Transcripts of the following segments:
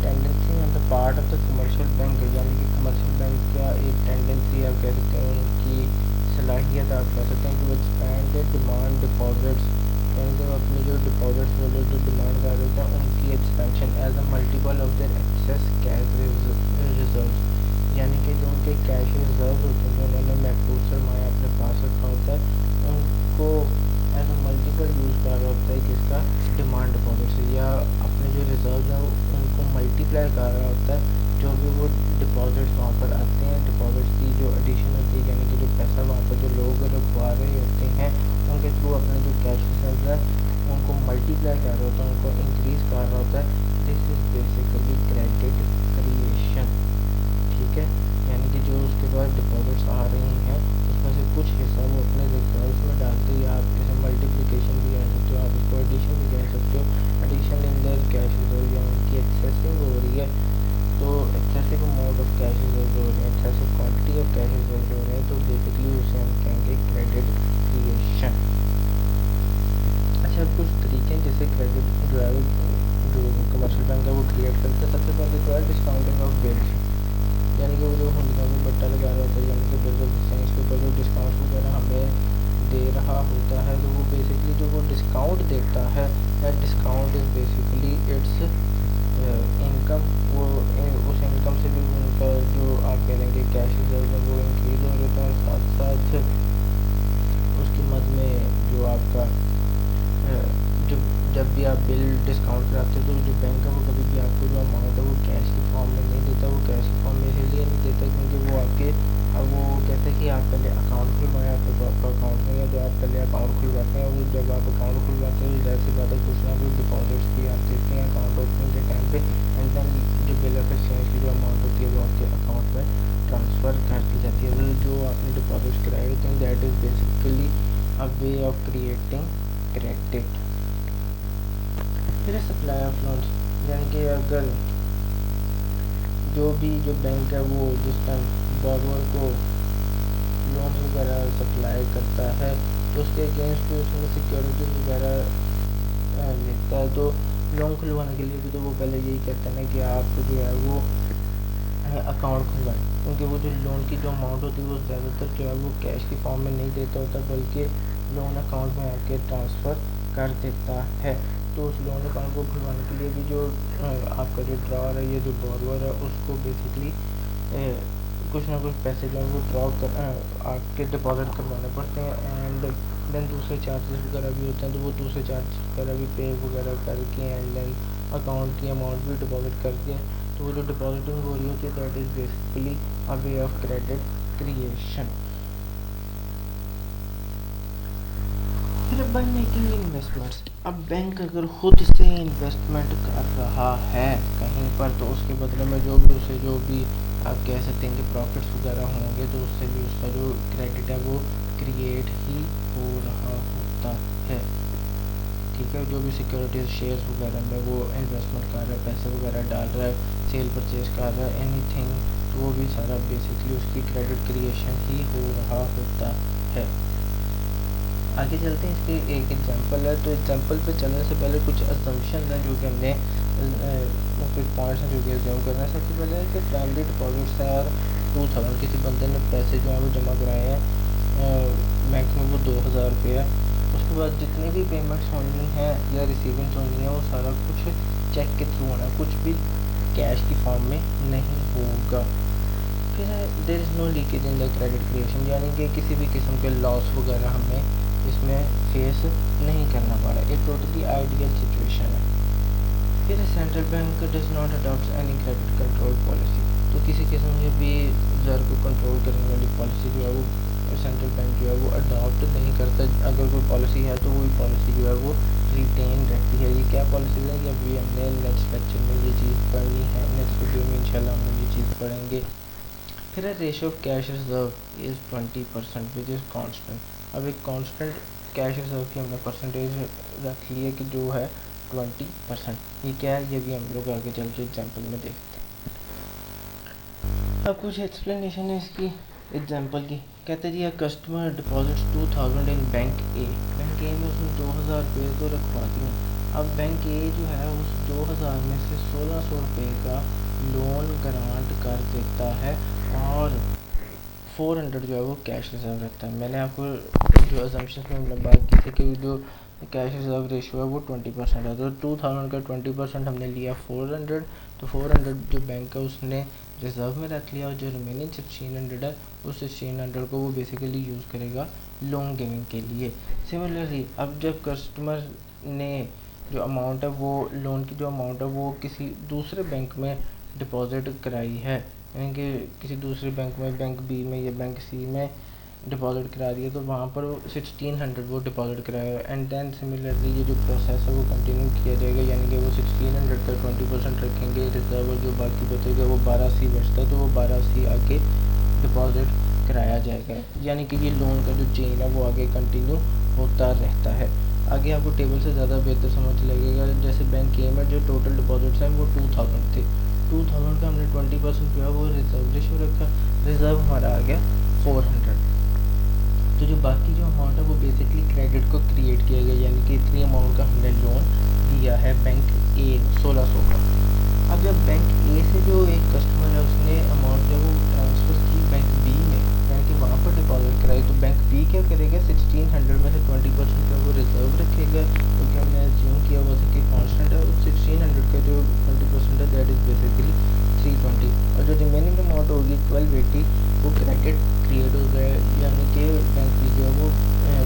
Tendency on the part of the commercial bank, यानी कि commercial bank का एक टेंडेंसी आप कह सकते हैं, उनकी सलाहियत आप कह सकते हैं, टू एक्सपैंड डिमांड डिपॉजिट्स, यानी कि अपने जो डिपॉजिट्स वाले जो डिमांड कर रहे हैं उनकी expansion as a multiple of their excess cash reserve, यानी कि जो उनके कैश रिजर्व होते हैं, जो उन्होंने महफूज सरमाया अपने पास रखा होता है, उनको एज अ मल्टीपल यूज़ कर रहा होता है किसका, डिमांड डिपॉजिट से, या अपने जो रिजर्व है उनको मल्टीप्लाई कर रहा होता है जो भी वो डिपॉजिट्स वहाँ पर आते हैं, डिपॉजिट्स की जो एडिशन होती है, यानी कि जो पैसा वहाँ पर जो लोग रखवा रहे होते हैं उनके थ्रू अपने जो कैश रिजर्व है उनको मल्टीप्लाई कर रहा होता है, उनको इंक्रीज़ कर रहा होता है। This is basically credit creation, ठीक है, यानी कि जो उसके बाद डिपॉजिट्स आ रही हैं उसमें से कुछ हिस्सा वो अपने रिजर्व में डालते हैं, या आप इसे मल्टीप्लिकेशन भी कह सकते हो, आप इसको एडिशन भी कह सकते हो, addition in their cash reserve, या उनकी एक्सेसिंग हो रही है, तो excessive amount of cash reserve हो रहे हैं, excessive quantity of cash reserve हो रहे हैं, तो बेसिकली उसे हम कहेंगे क्रेडिट क्रिएशन। अच्छा, अब कुछ तरीके हैं जिससे क्रेडिट जो है जो कमर्शियल बैंक है वो क्रिएट करते हैं। सबसे पहले तो है डिस्काउंटिंग ऑफ बिल्स, यानी कि वो जो हुंडियों में बट्टा लगा रहा होता है, यानी कि बिल्स ऑफ एक्सचेंज के ऊपर जो डिस्काउंट वगैरह हमें दे रहा होता है, तो वो बेसिकली जो वो डिस्काउंट देता है, that discount is basically it's income, वो उस इनकम से भी उनका जो आप कह लेंगे कैश रिजर्व है वो इंक्रीज़ हो जाता है, साथ साथ उसकी मद में जो आपका जो जब भी आप बिल डिस्काउंट कराते हो तो जो बैंक है वो कभी भी आपको जो अमाउंट है वो कैश के फॉर्म में नहीं देता, वो कैश के फॉर्म में इसलिए नहीं देता क्योंकि वो आपके अब वो कहते हैं कि आप पहले अकाउंट खुलवाएं, आपको तो आपका अकाउंट नहीं है, तो आप पहले अकाउंट खुलवाते हैं, और जब आप अकाउंट खुलवाते हैं तो ज़ाहिर सी बात है कुछ ना कुछ डिपॉजिट्स भी आप देते हैं अकाउंट ओपनिंग के टाइम पे, एंड देन जो बिल ऑफ एक्सचेंज की जो अमाउंट होती है वो आपके अकाउंट में ट्रांसफ़र कर दी जाती है। जो आपने डिपॉजिट्स कराए होते हैं that is basically a way of creating credit. फिर सप्लाई ऑफ लोन्स, यानी कि अगर जो बैंक है वो जिस टाइम बॉरोअर को लोन वगैरह सप्लाई करता है तो उसके अगेंस्ट उसमें सिक्योरिटी वगैरह लेता है, तो लोन खुलवाने के लिए भी तो वो पहले यही कहता है ना कि आप जो है वो अकाउंट खुलवाएं, क्योंकि वो जो लोन की जो अमाउंट होती है वो ज़्यादातर जो है वो कैश की फॉर्म में नहीं देता होता, बल्कि लोन अकाउंट में आके ट्रांसफ़र कर देता है। तो उस लोन अकाउंट को खुलवाने के लिए भी जो आपका जो ड्रॉर है, ये जो बोरोवर है उसको बेसिकली कुछ ना कुछ पैसे जो है वो ड्रॉ कर आपके डिपॉजिट करवाने पड़ते हैं, एंड देन दूसरे चार्जेस वगैरह भी होते हैं, तो वो दूसरे चार्जेस वगैरह भी पे वगैरह करके एंड देन अकाउंट की अमाउंट भी डिपॉजिट करके, तो वो जो डिपॉजिटिंग हो रही होती है that is basically a way of credit creation. फिर बाय मेकिंग इन्वेस्टमेंट्स, अब बैंक अगर खुद से इन्वेस्टमेंट कर रहा है कहीं पर तो उसके बदले में जो भी आप कह सकते हैं कि प्रॉफिट्स वगैरह होंगे, तो उससे भी उसका जो क्रेडिट है वो क्रिएट ही हो रहा होता है, ठीक है। जो भी सिक्योरिटीज शेयर्स वगैरह में वो इन्वेस्टमेंट कर रहा है, पैसे वगैरह डाल रहा है, सेल परचेज कर रहा है, एनीथिंग, तो वो भी सारा बेसिकली उसकी क्रेडिट क्रिएशन ही हो रहा होता है। आगे चलते हैं, इसके एक एग्जांपल है, तो एग्जांपल पे चलने से पहले कुछ असम्पशन हैं जो कि हमने कुछ पॉइंट्स हैं जो कि एग्जाम करना है। सबसे पहले है कि प्राइमरी डिपॉजिट्स आर 2000, किसी बंदे ने पैसे जो है वो जमा कराए हैं बैंक में, वो 2000 रुपये है, उसके बाद जितनी भी पेमेंट्स होनी हैं या रिसीविंग्स होनी है वो सारा कुछ चेक के थ्रू होना, कुछ भी कैश की फॉर्म में नहीं होगा। फिर है there is no leakage in the credit creation, यानी कि किसी भी किस्म के लॉस वगैरह हमें इसमें फेस नहीं करना पड़ा, एक टोटली आइडियल सिचुएशन है। फिर central bank does not adopt any credit control policy, तो किसी किस्म से भी ज़र को कंट्रोल करने वाली पॉलिसी जो है वो सेंट्रल बैंक जो है वो अडॉप्ट नहीं करता। अगर कोई पॉलिसी है तो वही पॉलिसी जो है वो रिटेन रहती है। ये क्या पॉलिसी है, ये भी हमने नेक्स्ट लेक्चर में ये चीज़ पढ़नी है, नेक्स्ट वीडियो में इंशाल्लाह हम ये चीज़ पढ़ेंगे। फिर ratio of cash reserve is 20% which is constant. अब एक कांस्टेंट कैश रिजर्व की हमने परसेंटेज रख ली है कि जो है 20%। ये क्या है, ये भी हम लोग आगे चल के एग्जाम्पल में देखते हैं। अब कुछ एक्सप्लेनेशन है इसकी एग्जाम्पल की। कहते जी, कस्टमर डिपॉजिट्स 2000 इन बैंक ए, बैंक ए में उसने 2000 रुपये तो रखवा दिए। अब बैंक ए जो है उस 2000 में से 1600 रुपये का लोन ग्रांट कर देता है और 400 जो है वो कैश रिजर्व रखता है। मैंने आपको जो अजम्पशंस में हमने बात की थी कि जो कैश रिजर्व रेशियो है वो 20% है, तो 2000 का 20% हमने लिया 400, तो 400 जो बैंक है उसने रिजर्व में रख लिया और जो रिमेनिंग 1600 है उस 1600 को वो बेसिकली यूज़ करेगा लोन गिविंग के लिए। सिमिलरली अब जब कस्टमर ने जो अमाउंट है वो लोन की जो अमाउंट है वो किसी दूसरे बैंक में डिपॉजिट कराई है, यानी कि किसी दूसरे बैंक में, बैंक बी में या बैंक सी में डिपॉजिट करा दिया, तो वहाँ पर 1600 वो डिपॉजिट कराया एंड देन सिमिलरली ये जो प्रोसेस है वो कंटिन्यू किया जाएगा, यानी कि वो 1600 का 20% रखेंगे रिजर्व और जो बाकी बचेगा वो 12C बचता है तो वो 12C आके डिपॉजिट कराया जाएगा, यानी कि ये लोन का जो चेन है वो आगे कंटिन्यू होता रहता है। आगे आपको टेबल से ज़्यादा बेहतर समझ लगेगा। जैसे बैंक ए में जो टोटल डिपॉजिट्स हैं वो 2000 थे, 2000 का हमने 20% जो है वो रिजर्व रेशो रखा, रिजर्व हमारा आ गया 400, तो जो बाकी जो अमाउंट है वो बेसिकली क्रेडिट को क्रिएट किया गया, यानी कि इतनी अमाउंट का हमने लोन दिया है बैंक ए 1600 का। अब जब बैंक ए से जो एक कस्टमर है उसने अमाउंट जो वो ट्रांसफ़र की बैंक बी में, यानी कि वहाँ पर डिपॉजिट कराई, तो बैंक बी क्या करेगा 1600 में से 20% का वो रिजर्व रखेगा, क्योंकि हमने एज्यूम किया हुआ था कि कांस्टेंट है, और 1600 का जो 20% है दैट इज़ बेसिकली 320, और जो रिमेनिंग अमाउंट होगी 1280 वो क्रेडिट क्रिएट हो गया, यानी कि बैंक बी जो है वो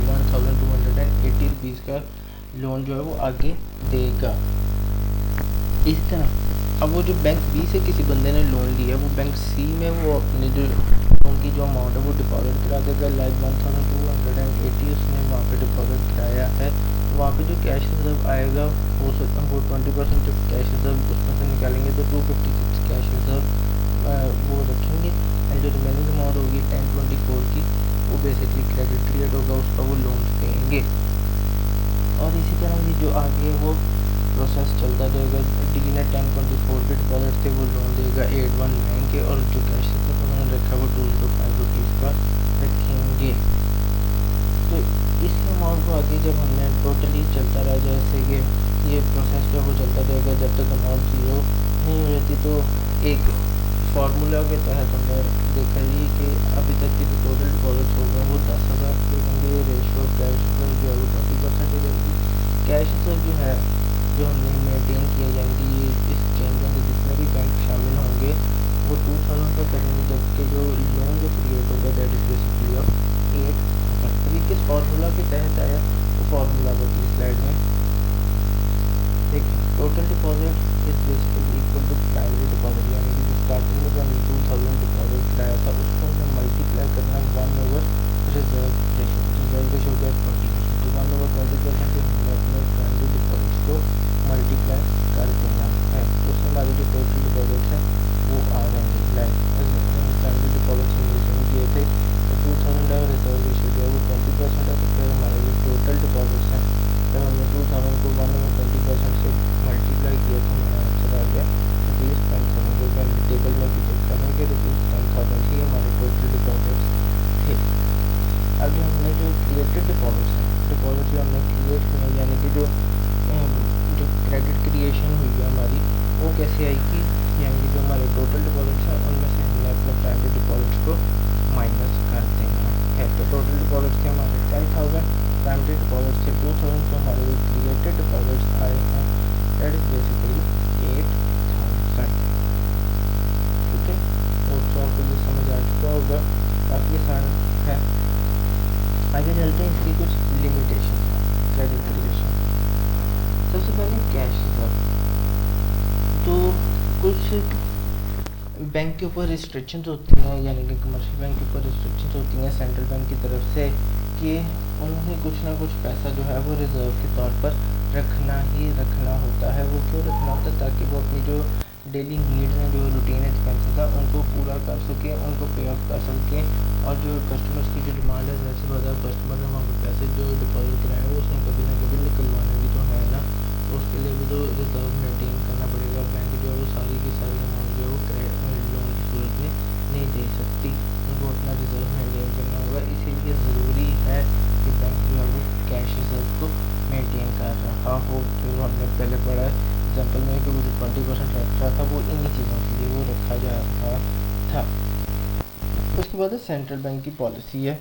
1280 रुपीज़ का लोन जो है वो आगे देगा। इस तरह अब वो जो बैंक बी से किसी बंदे ने लोन लिया वो बैंक सी में वो अपने जो लोन की जो अमाउंट है वो डिपॉजिट करा देगा, लाइक 1280 उसने वहाँ पे डिपॉजिट कराया है, तो वहाँ पे जो कैश रिजर्व आएगा वो 20% जो कैश रिजर्व उसमें से निकालेंगे तो 256 कैश रिजर्व वो रखेंगे एंड जो रिमेनिंग अमाउंट होगी 1024 की वो बेसिकली क्रेडिट क्रिएट होगा, उसका वो लोन देंगे। और इसी तरह ये जो आगे वो प्रोसेस चलता जाएगा। डी ने 1024 के डिपॉजिट थे वो लोन देगा 819 के, और जो कैश रिजर्व उन्होंने रखा वो 205 रुपीज़ का रखेंगे। तो इस अमाउंट को आगे जब हमने टोटली चलता रहा, जैसे कि ये प्रोसेस जो वो चलता रहेगा जब तक अमाउंट ज़ीरो नहीं हो जाती, तो एक फार्मूला के तहत हमने देखा ही कि अभी तक की जो टोटल डिपॉजिट्स हो गए वो 10,000 देखेंगे, रेशो कैश रिजर्व जो है वो 20% हो जाएगी। कैश रिजर्व जो है जो हमने मेंटेन किया, यानी कि ये इस चेन में जितने भी बैंक शामिल होंगे वो 2000 का करेंगे, जबकि जो लोन जो क्रिएट होगा दैट इज़ बेसिकली ऑफ 8,000। अभी किस फार्मूला के तहत आया वो फार्मूला बची स्लाइड में देखिए। Total deposit is basically equal to primary deposit, यानी कि जो स्टार्टिंग में जो हमने 2000 डिपॉजिट कराया था उसको हमने मल्टीप्लाई करना 1/रिजर्व रेशो, रिजर्व रेशो हो गया 20%, तो 1/20% से हमने अपने प्राइमरी डिपॉजिट्स को मल्टीप्लाई कर देना है, तो उसमें हमारे जो टोटल डिपॉजिट्स हैं वो आ जाएंगे। लाइक प्राइमरी डिपॉजिट्स हमने इसमें किए थे तो 2000 है, रिजर्व रेशो जो है वो 20% है, तो फिर हमारे जो टोटल डिपॉजिट्स हैं जब हमने 2000 को 1/20% से मल्टीप्लाई किया तो हमारा आंसर आ गया ₹10,000, जो कि हमने टेबल में भी देखा था कि ₹10,000 ही हमारे टोटल डिपॉजिट्स थे। अब जो हमने जो क्रिएटेड डिपॉजिट्स हैं, डिपॉजिट जो हमने क्रिएट किए, यानी कि जो क्रेडिट क्रिएशन हुई है हमारी वो कैसे आएगी, यानी कि जो हमारे टोटल डिपॉजिट्स हैं उनमें से हमने अपने प्राइमरी डिपॉजिट्स को माइनस कर देना है। तो टोटल डिपॉजिट्स थे हमारे 10,000, प्राइमरी डिपॉजिट से 2000, तो हमारे जो क्रिएटेड डिपॉजिट्स आए हैं दैट इज बेसिकली 8,000। ठीक है, तो आपको ये समझ आ चुका होगा, काफ़ी आसान है। आगे चलते हैं इसकी कुछ लिमिटेशन क्रेडिट क्रिएशन। सबसे पहले कैश रिजर्व, तो कुछ बैंक के ऊपर रिस्ट्रिक्शंस होती हैं, यानी कि कमर्शियल बैंक के ऊपर रिस्ट्रिक्शंस होती हैं सेंट्रल बैंक की तरफ से कि उन्हें कुछ ना कुछ पैसा जो है वो रिज़र्व के तौर पर रखना ही रखना होता है। वो क्यों रखना होता है, ताकि वो अपनी जो डेली नीड्स हैं, जो रूटीन एक्सपेंसेस हैं उनको पूरा कर सकें, उनको पे आउट कर सकें, और जो कस्टमर्स की जो डिमांड है वैसे ज़्यादा कस्टमर ने वहाँ पर पैसे जो डिपॉजिट कराए हैं वो उसमें कभी ना कभी निकलवाने भी तो है ना, तो उसके लिए भी तो रिजर्व मेंटेन करना पड़ेगा। बैंक जो है वो सारी की सारी अमाउंट जो है वो लोन की सूरत में नहीं दे सकती, उनको अपना रिजर्व मेंटेन करना होगा। इसीलिए ज़रूरी है कि बैंक जो है वो कैश रिजर्व को मेंटेन कर रहा हो, जो हमने जा रहा था। उसके बाद सेंट्रल बैंक की पॉलिसी है।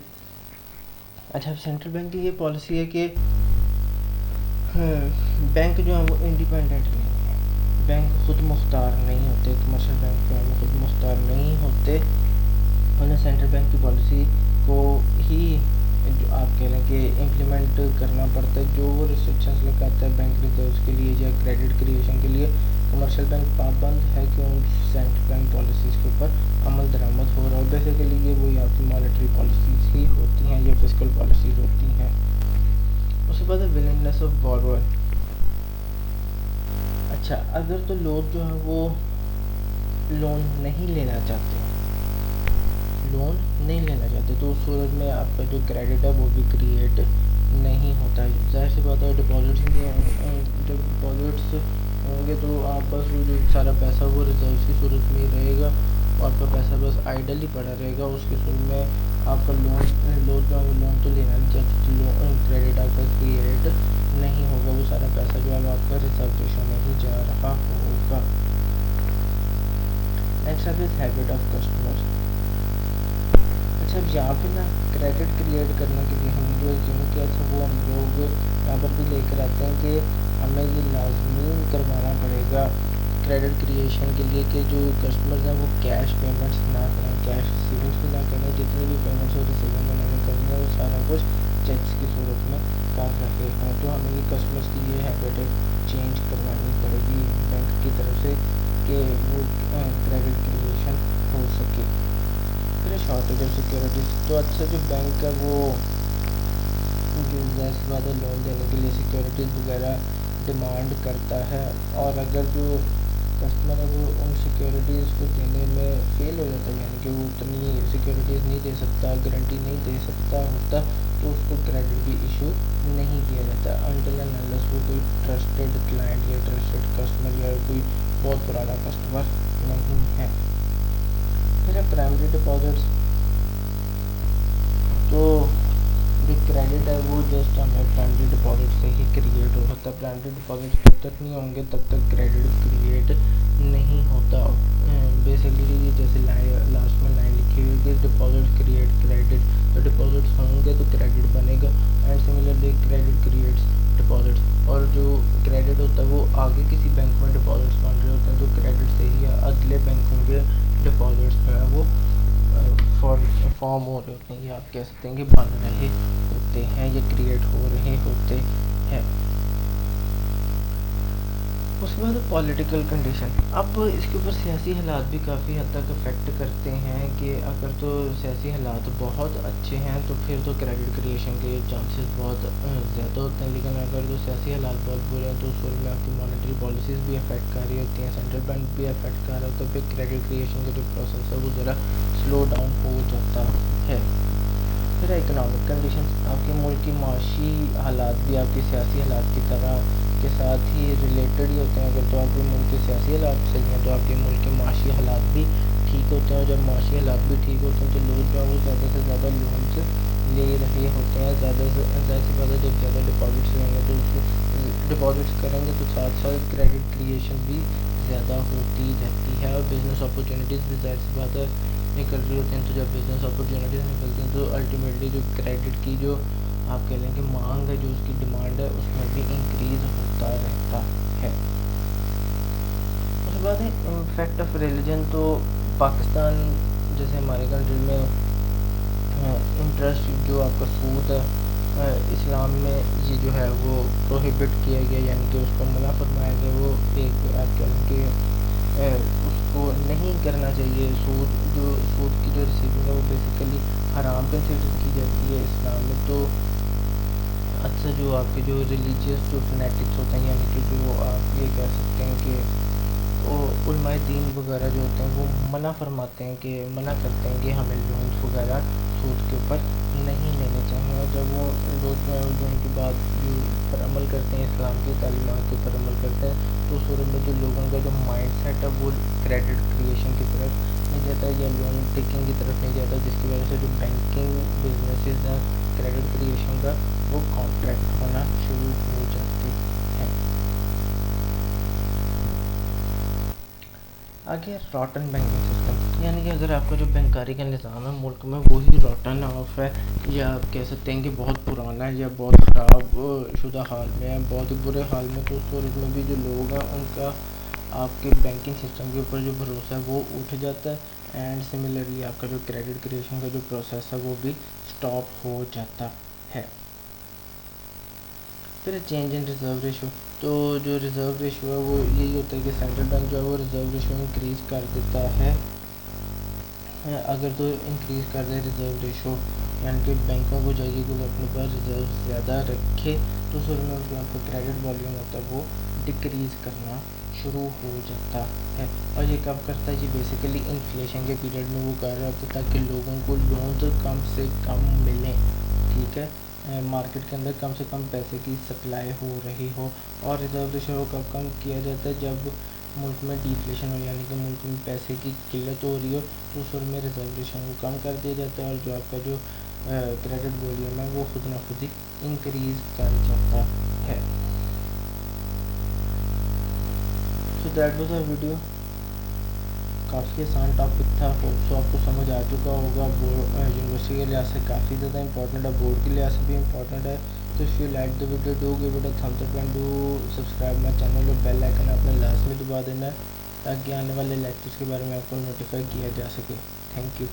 अच्छा, सेंट्रल बैंक की ये पॉलिसी है कि बैंक जो है वो इंडिपेंडेंट नहीं है, बैंक खुद मुख्तार नहीं होते, कमर्शियल बैंक जो है वो खुद मुख्तार नहीं होते, उन्हें सेंट्रल बैंक की पॉलिसी को ही जो आप कह लें कि इम्प्लीमेंट करना पड़ता है। जो वो रिस्ट्रिक्शंस लगाता है बैंक रिजर्व्स के लिए या क्रेडिट क्रिएशन के लिए, कमर्शियल बैंक पाबंद है कि उन सेंट्रल बैंक पॉलिसीज़ के ऊपर अमल दरामद हो रहा हो। बेसिकली ये वही आपकी मॉनेटरी पॉलिसीज़ ही होती हैं, ये फिस्कल पॉलिसीज़ होती हैं। उसके बाद है विलिंगनेस ऑफ बोरोअर। अच्छा, अगर तो लोग जो है वो लोन नहीं लेना चाहते, तो उस सूरत में आपका जो क्रेडिट है वो भी क्रिएट नहीं होता है। ज़ाहिर सी बात है, डिपॉजिट्स नहीं, जब डिपॉजिट्स होंगे तो आप बस वो जो सारा पैसा वो रिजर्व की सूरत में रहेगा, आपका पैसा बस आइडल ही पड़ा रहेगा। उसके सूरत में आपका लोन तो लेना नहीं चाहते, तो लोन क्रेडिट आपका क्रिएट नहीं होगा, वो सारा पैसा जो है वो आपका रिजर्वेशन में ही जा रहा होगा। नेक्स्ट अब इज हैबिट ऑफ कस्टमर्स। अच्छा, अब यहाँ पे ना क्रेडिट क्रिएट करने के लिए हम जो क्या था वो हम लोग यहाँ पर भी लेकर आते हैं कि हमें ये लाजमी करवाना पड़ेगा क्रेडिट क्रिएशन के लिए कि जो कस्टमर्स हैं वो कैश पेमेंट्स ना करें, कैश रिसीविंग्स भी ना करें, जितनी भी पेमेंट्स और रिसीविंग उन्होंने करनी है वो सारा कुछ चेक्स की सूरत में कर रहे हैं। तो हमें ये कस्टमर्स की ये हैबिट चेंज करवानी पड़ेगी बैंक की तरफ से कि वो क्रेडिट क्रिएशन हो सके। फिर शॉर्टेज ऑफ सिक्योरिटीज़। तो अच्छा, जो बैंक है वो जो ज़्यादा बाद लोन देने के लिए सिक्योरिटीज़ वगैरह डिमांड करता है, और अगर जो कस्टमर है वो उन सिक्योरिटीज़ को देने में फेल हो जाता है, यानी कि वो उतनी सिक्योरिटीज़ नहीं दे सकता, गारंटी नहीं दे सकता होता, तो उसको क्रेडिट भी इशू नहीं किया जाता अनटिल एंड अनलेस वो कोई ट्रस्टेड क्लाइंट या ट्रस्टेड कस्टमर या कोई बहुत पुराना कस्टमर नहीं है। फिर है प्राइमरी डिपॉजिट्स। तो जो क्रेडिट है वो जस्ट हमें प्राइमरी डिपॉजिट से ही क्रिएट हो सकता है। प्राइमरी डिपॉजिट जब तक नहीं होंगे तब तक क्रेडिट क्रिएट नहीं होता। बेसिकली जैसे लास्ट में लाइन लिखी हुई है कि डिपॉजिट क्रिएट क्रेडिट, तो डिपॉजिट्स होंगे तो क्रेडिट बनेगा, and similarly credit creates deposits. और जो क्रेडिट होता है वो आगे किसी बैंक में डिपॉजिट्स बन रहे होते हैं, तो क्रेडिट से ही अगले बैंकों के डिपॉजिट्स जो है वो फॉर्म हो रहे होते हैं, या आप कह सकते हैं कि बन रहे होते हैं, ये क्रिएट हो रहे होते हैं। उसके बाद पॉलिटिकल कंडीशन। अब इसके ऊपर सियासी हालात भी काफ़ी हद तक अफेक्ट करते हैं कि अगर तो सियासी हालात बहुत अच्छे हैं तो फिर तो क्रेडिट क्रिएशन के चांसेस बहुत ज़्यादा होते हैं, लेकिन अगर तो सियासी हालात बहुत बुरे हैं तो उस वक्त में आपकी मॉनेटरी पॉलिसीज़ भी अफेक्ट कर रही होती हैं, सेंट्रल बैंक भी अफेक्ट कर रहा है, तो फिर क्रेडिट क्रिएशन का जो प्रोसेस है वो ज़रा स्लो डाउन हो जाता है। फिर इकोनॉमिक कंडीशन। आपके मुल्क की माशी हालात भी आपके सियासी हालात की तरह के साथ ही रिलेटेड ही होते हैं। अगर तो आपके मुल्क के सियासी हालात सही हैं तो आपके मुल्क के माशी हालात भी ठीक होते हैं, और जब माशी हालात भी ठीक होते हैं तो लोग जो है वो ज़्यादा से ज़्यादा लोन्स ले रहे होते हैं। ज़्यादा से ज़्यादा जब ज़्यादा डिपॉजिट्स लेंगे तो उसको डिपॉजिट्स करेंगे तो साथ साथ क्रेडिट क्रिएशन भी ज़्यादा होती रहती है, और बिज़नेस अपॉर्चुनिटीज़ भी ज़ाहिर सी बात है निकल रही होती हैं। तो जब बिज़नेस अपॉर्चुनिटीज़ निकलती हैं तो अल्टीमेटली जो क्रेडिट की जो आप कह लें कि मांग है, जो उसकी डिमांड है, उसमें भी इंक्रीज़ होता रहता है। उसके बाद है इम्पैक्ट ऑफ रिलीजन। तो पाकिस्तान जैसे हमारे कंट्री में इंटरेस्ट जो आपका सूद है इस्लाम में ये जो है वो प्रोहिबिट किया गया, यानी कि उसको मना फरमाया गया। वो एक आप कह लें कि उसको नहीं करना चाहिए। सूद की जो रिसीविंग है वो बेसिकली हराम कंसिडर की जाती है इस्लाम में। तो अच्छा, जो आपके जो रिलीजियस जो फनेटिक्स होते हैं, यानी कि जो आप ये कह सकते हैं कि वो उलमाए दीन वगैरह जो होते हैं वो मना फरमाते हैं कि मना करते हैं कि हमें लोन्स वगैरह सूद के ऊपर नहीं लेने चाहिए। और जब वो लोग जो हैं जो उनकी बात जो पर अमल करते हैं, इस्लाम की तालीमात के ऊपर अमल करते हैं, तो उस सूरत में जो लोगों का जो माइंड सेट है वो क्रेडिट क्रिएशन की तरफ नहीं जाता या लोन टेकिंग की तरफ नहीं जाता, जिसकी वजह से जो बैंकिंग बिजनेसेस हैं क्रेडिट क्रिएशन का वो कॉन्ट्रैक्ट होना शुरू हो जाते हैं। आगे रॉटन बैंकिंग सिस्टम, यानी कि अगर आपका जो बैंकारी का निज़ाम है मुल्क में वही रॉटन ऑफ है, या आप कह सकते हैं कि बहुत पुराना है या बहुत ख़राब शुदा हाल में है, बहुत ही बुरे हाल में, तो उस सूरत में भी जो लोग हैं उनका आपके बैंकिंग सिस्टम के ऊपर जो भरोसा है वो उठ जाता है। एंड सिमिलरली आपका जो क्रेडिट क्रिएशन का जो प्रोसेस है वो भी स्टॉप हो जाता है। फिर चेंज इन रिज़र्व रेशो, तो जो रिज़र्व रेशो है वो यही होता है कि सेंट्रल बैंक जो है वो रिज़र्व रेशो इंक्रीज़ कर देता है। अगर तो इंक्रीज़ कर दे रिज़र्व रेशो, यानी कि बैंकों को चाहिए कि वो अपने पास रिज़र्व ज़्यादा रखे, तो उस में जो आपका क्रेडिट वॉल्यूम होता है वो डिक्रीज़ करना शुरू हो जाता है। और ये कब करता है? ये बेसिकली इन्फ्लेशन के पीरियड में वो कर रहा होता है ताकि लोगों को लोन कम से कम मिलें, ठीक है, मार्केट के अंदर कम से कम पैसे की सप्लाई हो रही हो। और रिज़र्व रेशो कब कम किया जाता है? जब मुल्क में डिफ्लेशन हो, यानी कि मुल्क में पैसे की किल्लत हो रही हो, तो उस में रिजर्वेशन को कम कर दिया जाता है और जो आपका जो क्रेडिट वॉल्यूम है वो खुद ना खुद ही इंक्रीज़ कर जाता है। So that was a video, काफ़ी आसान टॉपिक था, सो आपको समझ आ चुका होगा। बोर्ड यूनिवर्सिटी के लिहाज से काफ़ी ज़्यादा इंपॉर्टेंट है, बोर्ड के लिहाज से भी इंपॉर्टेंट है। तो if you like the video do give it a thumbs up and do subscribe my channel, और बेल आइकन आपने लास्ट में दबा देना है ताकि आने वाले लेक्चर्स के बारे में आपको नोटिफाई किया जा सके। Thank you.